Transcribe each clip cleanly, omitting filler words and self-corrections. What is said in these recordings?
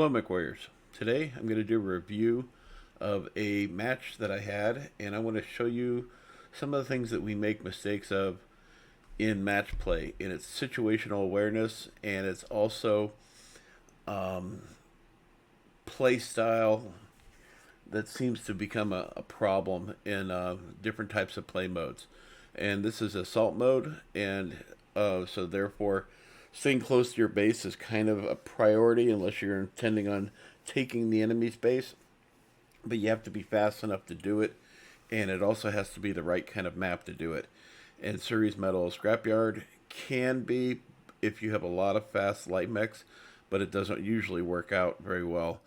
Hello, Mechwarriors. Today I'm going to do a review of a match that I had, and I want to show you some of the things that we make mistakes of in match play. And it's situational awareness, and it's also play style that seems to become a problem in different types of play modes. And this is assault mode, and so therefore staying close to your base is kind of a priority unless you're intending on taking the enemy's base. But you have to be fast enough to do it, and it also has to be the right kind of map to do it. And Ceres Metal Scrapyard can be if you have a lot of fast light mechs, but it doesn't usually work out very well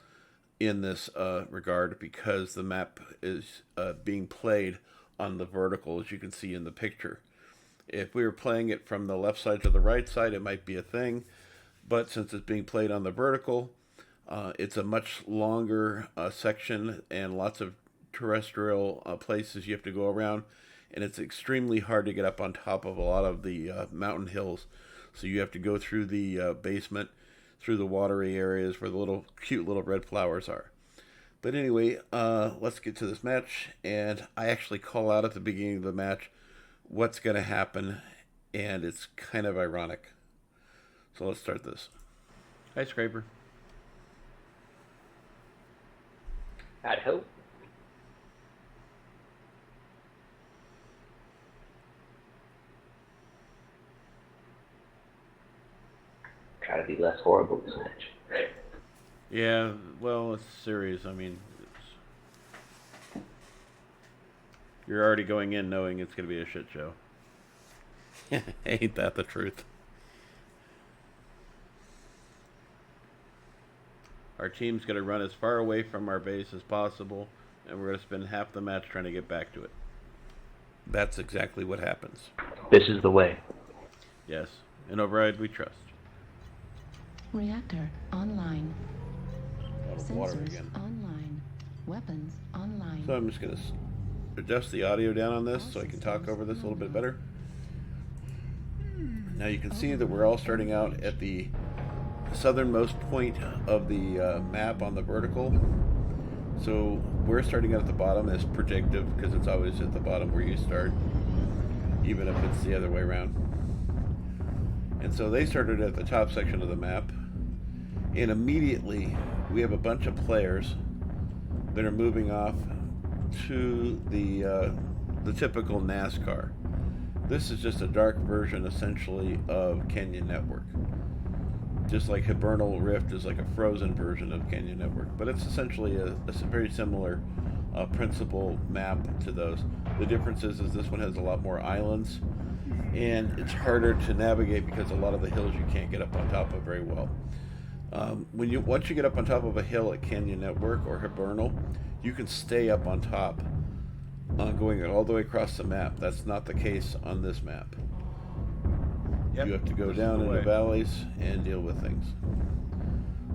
in this regard because the map is being played on the vertical, as you can see in the picture. If we were playing it from the left side to the right side, it might be a thing, but since it's being played on the vertical, it's a much longer section and lots of terrestrial places you have to go around, and it's extremely hard to get up on top of a lot of the mountain hills. So you have to go through the basement, through the watery areas where the cute little red flowers are. But anyway, let's get to this match, and I actually call out at the beginning of the match what's going to happen, and it's kind of ironic. So let's start this. Hi, Scraper. I'd hope. Try to be less horrible this match. Yeah, well, it's Ceres. I mean, you're already going in knowing it's going to be a shit show. Ain't that the truth? Our team's going to run as far away from our base as possible, and we're going to spend half the match trying to get back to it. That's exactly what happens. This is the way. Yes, in Override we trust. Reactor online. Out of water Sensors again. online. Weapons online. So I'm just going to adjust the audio down on this so I can talk over this a little bit better. Now you can see that we're all starting out at the southernmost point of the map on the vertical. So we're starting out at the bottom as predictive because it's always at the bottom where you start, even if it's the other way around. And so they started at the top section of the map, and immediately we have a bunch of players that are moving off to the typical NASCAR. This is just a dark version, essentially, of Canyon Network. Just like Hibernal Rift is like a frozen version of Canyon Network, but it's essentially a very similar principal map to those. The difference is this one has a lot more islands, and it's harder to navigate because a lot of the hills you can't get up on top of very well. Once you get up on top of a hill at Canyon Network or Hibernal, you can stay up on top, going all the way across the map. That's not the case on this map. Yep. You have to go down into valleys and deal with things.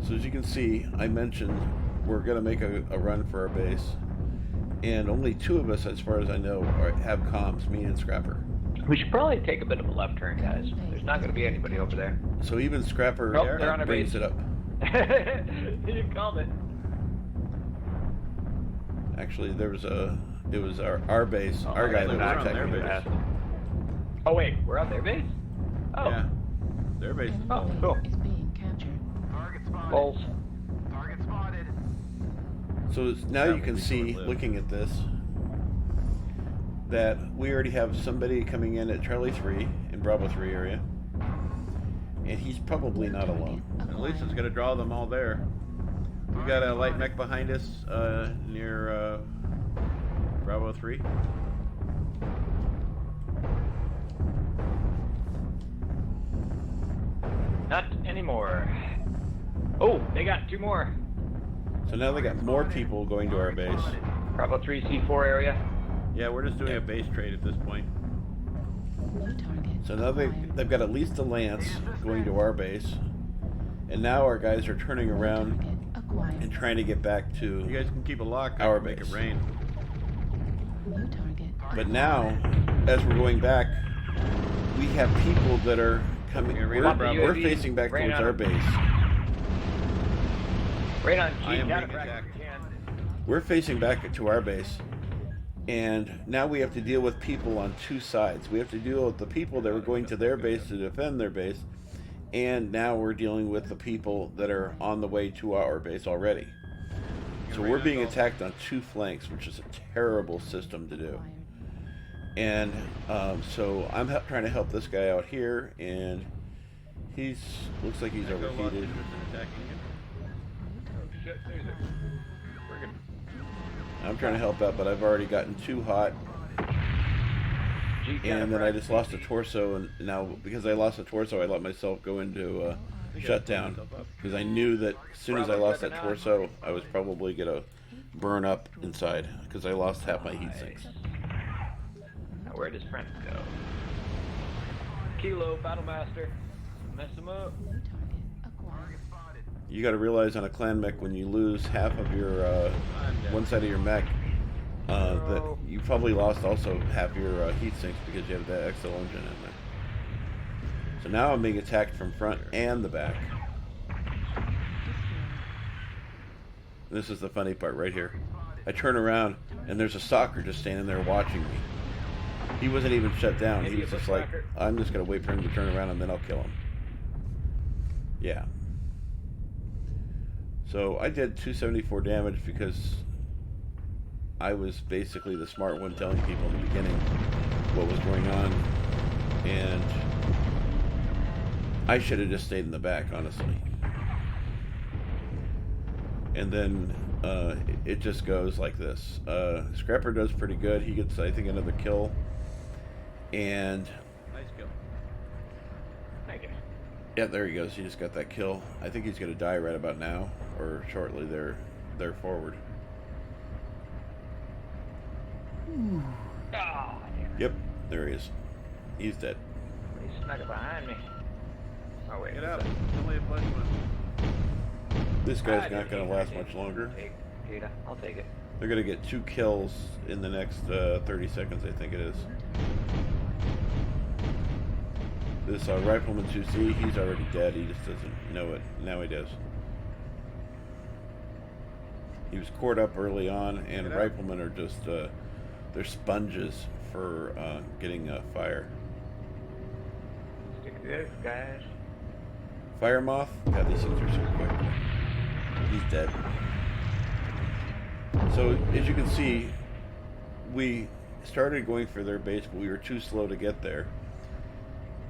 So as you can see, I mentioned we're going to make a run for our base, and only two of us, as far as I know, have comms, me and Scrapper. We should probably take a bit of a left turn, guys. There's not going to be anybody over there. So even Scrapper they're on our brings base. it up. You called it. Actually, it was our base, our guy that was attacking their base. Oh wait, we're on their base? Oh. Yeah, their base. Oh, cool. Is being captured. Target spotted. Balls. Target spotted. So now you can see, looking at this, that we already have somebody coming in at Charlie 3 in Bravo 3 area, and he's probably not alone. At least it's going to draw them all there. We got a light mech behind us near Bravo 3. Not anymore. Oh, they got two more. So now they got more people going to our base. Bravo 3 C4 area. Yeah, we're just doing a base trade at this point. New target. So now they've got at least a lance going to our base, and now our guys are turning around Acquired. and trying to get back to. You guys can keep a lock. Our make base. it rain. New target. But now, as we're going back, we have people that are coming. want the We're UAV facing back ran towards out our of- base. Right on I G. am Counter being frag attacked. if you can. We're facing back to our base, and now we have to deal with people on two sides. We have to deal with the people that were going to their base to defend their base, and now we're dealing with the people that are on the way to our base already. So we're being attacked on two flanks, which is a terrible system to do. Acquired. And so I'm trying to help this guy out here, and he's looks like he's overheated. Oh shit, there's it. We're good. I'm trying to help out, but I've already gotten too hot, G. and then I just lost a torso, and now because I lost a torso, I let myself go into shutdown because I knew that as soon as I lost that torso, I was probably gonna burn up inside because I lost half my heat sinks. Now where does Frank go? Kilo, Battlemaster. Mess him up. New target acquired. You got to realize on a clan mech when you lose half of your one side of your mech, that you probably lost also half your heat sinks because you have that XL engine in there. So now I'm being attacked from front and the back. This is the funny part right here. I turn around and there's a stalker just standing there watching me. He wasn't even shut down. He was just like, I'm just going to wait for him to turn around and then I'll kill him. Yeah. So I did 274 damage because I was basically the smart one telling people in the beginning what was going on. And I should have just stayed in the back, honestly. And then it just goes like this. Scrapper does pretty good. He gets, I think, another kill. And Nice kill. Thank you. yeah, there he goes. He just got that kill. I think he's going to die right about now or shortly. They're forward. Ah, Yep, there he is. He's dead. he snuck it behind me. Oh wait. Get out. Only a flesh one. This guy's not going to last much longer. Take Peter, I'll take it. They're going to get 2 kills in the next 30 seconds, I think it is. This Rifleman 2C, he's already dead. He just doesn't know it. Now he does. He was cored up early on, and Riflemen are just, they're sponges for getting fire. Stick to this, guys. Fire Moth? God, these things are so quick. He's dead. So, as you can see, we started going for their base, but we were too slow to get there.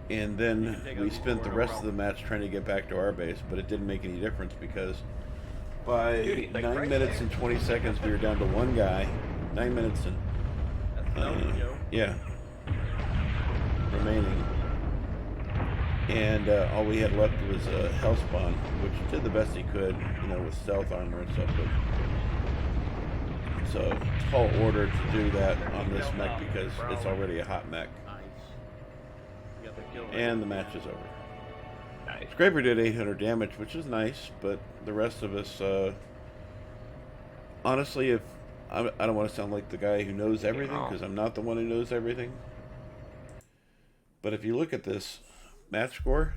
And then we spent the rest of the match trying to get back to our base, but it didn't make any difference because by 9 minutes and 20 seconds we were down to 1 guy. 9 minutes and yeah, remaining. And all we had left was a Hellspawn, which did the best he could, you know, with stealth armor and stuff. But so tall order to do that on this mech because it's already a hot mech. And the match is over. Nice. Scraper did 800 damage, which is nice, but the rest of us, honestly, if I don't want to sound like the guy who knows everything, because I'm not the one who knows everything. But if you look at this match score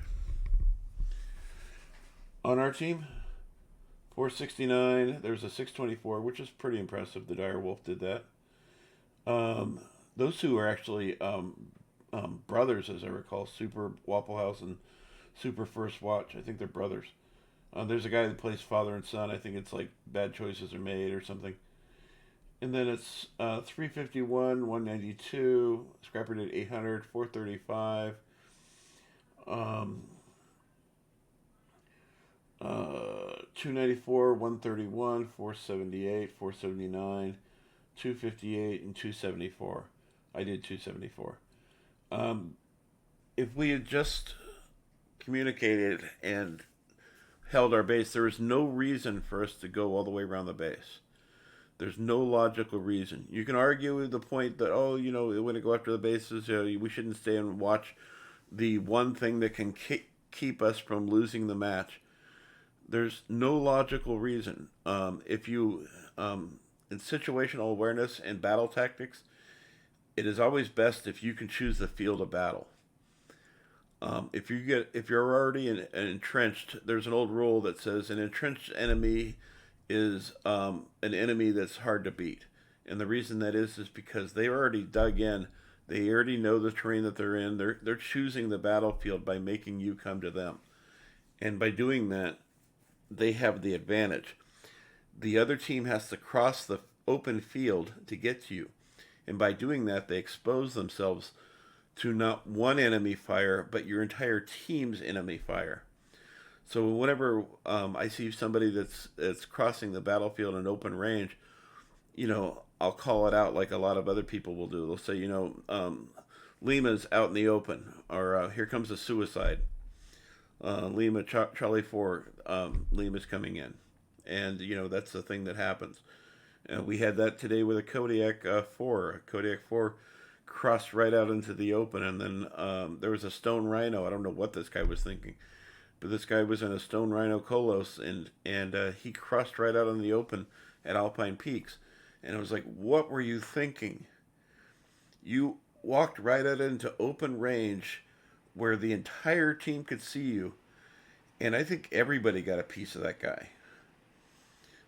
on our team, 469. There's a 624, which is pretty impressive. The Dire Wolf did that. Those two are actually brothers, as I recall. Super Waffle House and Super First Watch. I think they're brothers. There's a guy that plays father and son. I think it's like Bad Choices Are Made or something. And then it's 351, 192. Scrapper did 800, 435. 294, 131, 478, 479, 258, and 274. I did 274. If we had just communicated and held our base, there was no reason for us to go all the way around the base. There's no logical reason. You can argue with the point that, oh, you know, when to go after the bases, you know, we shouldn't stay and watch the one thing that can keep us from losing the match. There's no logical reason. If you, in situational awareness and battle tactics, it is always best if you can choose the field of battle. If you're already entrenched, there's an old rule that says an entrenched enemy is an enemy that's hard to beat. And the reason that is because they already dug in. They already know the terrain that they're in. They're choosing the battlefield by making you come to them. And by doing that, they have the advantage. The other team has to cross the open field to get to you. And by doing that, they expose themselves to not one enemy fire, but your entire team's enemy fire. So whenever I see somebody that's crossing the battlefield in open range, I'll call it out like a lot of other people will do. They'll say, Lima's out in the open, or here comes a suicide. Lima, Charlie 4, Lima's coming in. And, that's the thing that happens. We had that today with a Kodiak 4. Kodiak 4 crossed right out into the open, and then there was a stone rhino. I don't know what this guy was thinking, but this guy was in a stone rhino Kolos, and he crossed right out in the open at Alpine Peaks. And I was like, what were you thinking? You walked right out into open range where the entire team could see you, and I think everybody got a piece of that guy.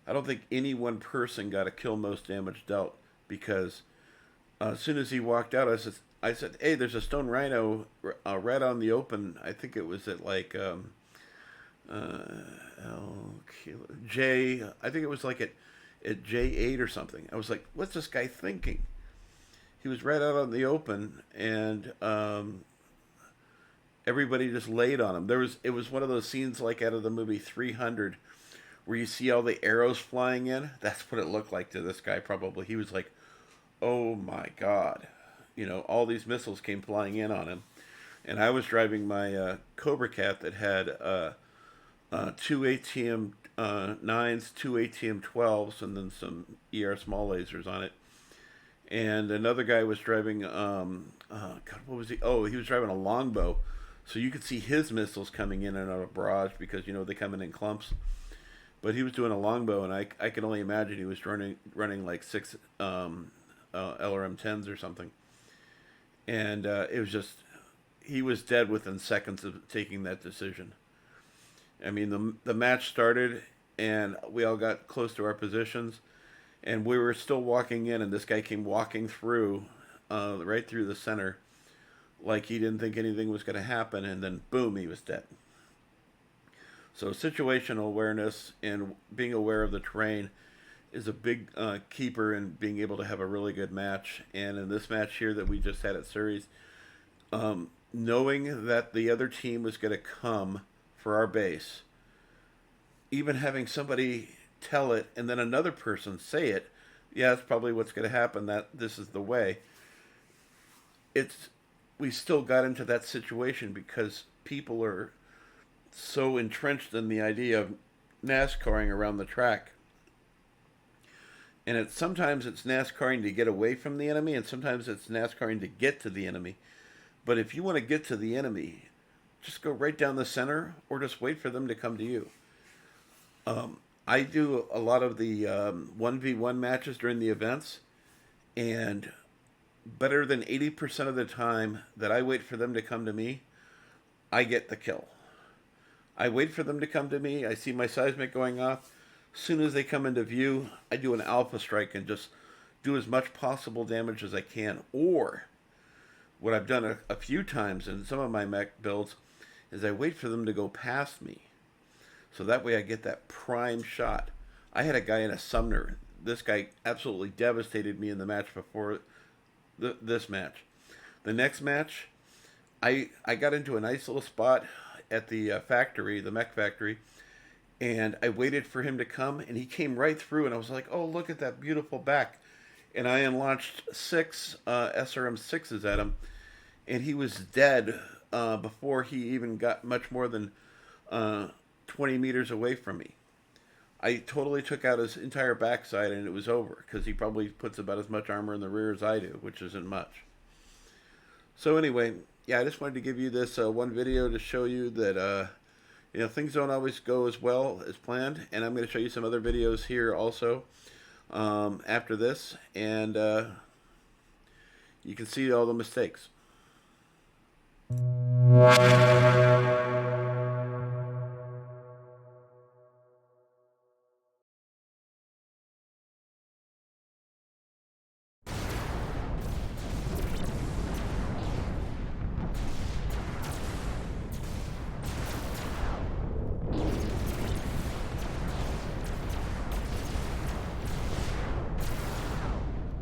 I don't think any one person got a kill most damage dealt, because as soon as he walked out, I said, hey, there's a stone rhino right on the open. I think it was at like J. I think it was like at J8 or something. I was like, what's this guy thinking? He was right out on the open, and everybody just laid on him. It was one of those scenes like out of the movie 300, where you see all the arrows flying in. That's what it looked like to this guy, probably. He was like, oh my God. All these missiles came flying in on him. And I was driving my Cobra Cat that had 2 ATM 9s, 2 ATM 12s, and then some ER small lasers on it. And another guy was driving, God, what was he? Oh, he was driving a longbow. So you could see his missiles coming in and out of barrage, because, they come in clumps. But he was doing a longbow, and I can only imagine he was running like 6 LRM-10s or something. And it was just, he was dead within seconds of taking that decision. I mean, the match started, and we all got close to our positions, and we were still walking in, and this guy came walking through, right through the center, like he didn't think anything was going to happen, and then boom, he was dead. So situational awareness and being aware of the terrain is a big keeper in being able to have a really good match. And in this match here that we just had at Ceres, knowing that the other team was going to come for our base, even having somebody tell it and then another person say it, yeah, that's probably what's going to happen, that this is the way. We still got into that situation because people are so entrenched in the idea of NASCARing around the track. And sometimes it's NASCARing to get away from the enemy, and sometimes it's NASCARing to get to the enemy. But if you want to get to the enemy, just go right down the center, or just wait for them to come to you. I do a lot of the 1v1 matches during the events, and better than 80% of the time that I wait for them to come to me, I get the kill. I wait for them to come to me. I see my seismic going off. As soon as they come into view, I do an alpha strike and just do as much possible damage as I can. Or what I've done a few times in some of my mech builds is I wait for them to go past me. So that way I get that prime shot. I had a guy in a Sumner. This guy absolutely devastated me in the match before this match. The next match, I got into a nice little spot at the factory, the mech factory, and I waited for him to come, and he came right through, and I was like, oh, look at that beautiful back. And I unlaunched 6 SRM-6s at him, and he was dead before he even got much more than 20 meters away from me. I totally took out his entire backside, and it was over, because he probably puts about as much armor in the rear as I do, which isn't much. So anyway, yeah, I just wanted to give you this one video to show you that things don't always go as well as planned, and I'm going to show you some other videos here also after this, and you can see all the mistakes.